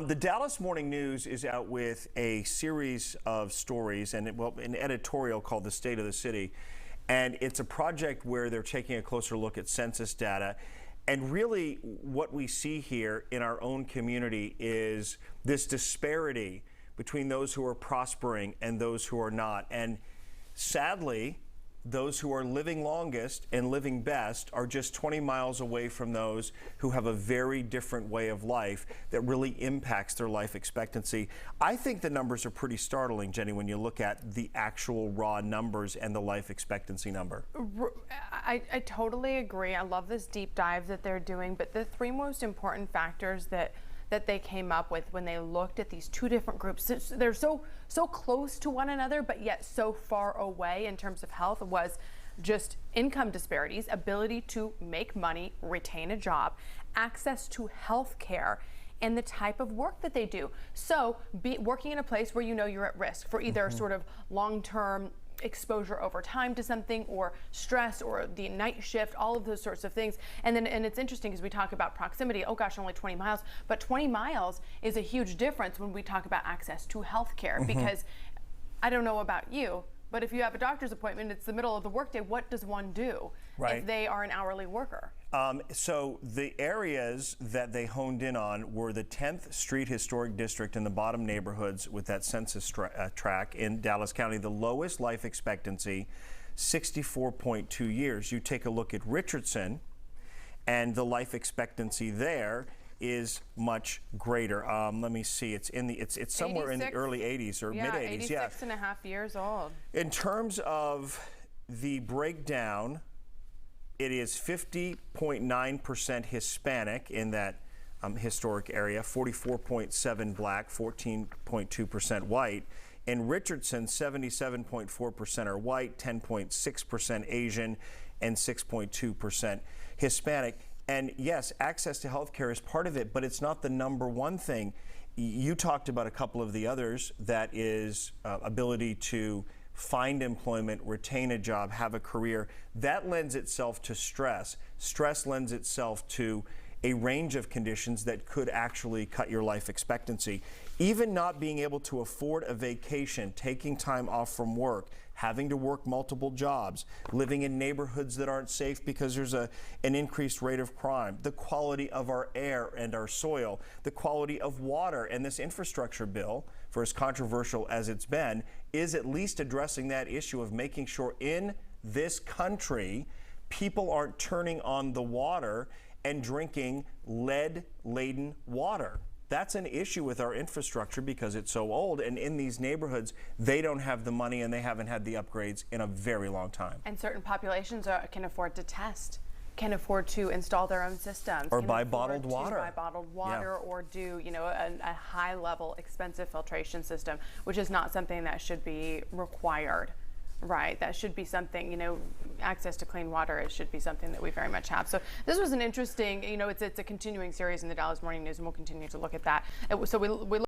The Dallas Morning News is out with a series of stories and an editorial called The State of the City. And it's a project where they're taking a closer look at census data. And really what we see here in our own community is this disparity between those who are prospering and those who are not. And sadly, those who are living longest and living best are just 20 miles away from those who have a very different way of life that really impacts their life expectancy. I think the numbers are pretty startling, Jenny, when you look at the actual raw numbers and the life expectancy number. I totally agree. I love this deep dive that they're doing, but the three most important factors that they came up with when they looked at these two different groups, they're so close to one another, but yet so far away in terms of health, was just income disparities, ability to make money, retain a job, access to health care, and the type of work that they do. So working in a place where you know you're at risk for either sort of long-term exposure over time to something, or stress, or the night shift, all of those sorts of things. And it's interesting because we talk about proximity, oh gosh, only 20 miles, but 20 miles is a huge difference when we talk about access to health care. Because I don't know about you, but if you have a doctor's appointment, it's the middle of the workday, what does one do if they are an hourly worker? So the areas that they honed in on were the 10th Street Historic District in the bottom neighborhoods with that census tract in Dallas County. The lowest life expectancy, 64.2 years. You take a look at Richardson, and the life expectancy there is much greater. Let me see. It's somewhere 86, in the early 80s or mid 80s. 86 and a half years old. In terms of the breakdown, it is 50.9% Hispanic in that historic area, 44.7% Black, 14.2% white. In Richardson, 77.4% are white, 10.6% Asian, and 6.2% Hispanic. And yes, access to health care is part of it, but it's not the number one thing. You talked about a couple of the others, that is ability to find employment, retain a job, have a career. That lends itself to stress. Stress lends itself to a range of conditions that could actually cut your life expectancy. Even not being able to afford a vacation, taking time off from work, having to work multiple jobs, living in neighborhoods that aren't safe because there's an increased rate of crime, the quality of our air and our soil, the quality of water. And this infrastructure bill, for as controversial as it's been, is at least addressing that issue of making sure in this country people aren't turning on the water and drinking lead-laden water. That's an issue with our infrastructure because it's so old, and in these neighborhoods, they don't have the money and they haven't had the upgrades in a very long time. And certain populations can afford to test, can afford to install their own systems, or buy bottled water. Or do, a high-level expensive filtration system, which is not something that should be required. Right, that should be something, access to clean water, it should be something that we very much have. So this was an interesting, it's a continuing series in the Dallas Morning News, and we'll continue to look at that. So we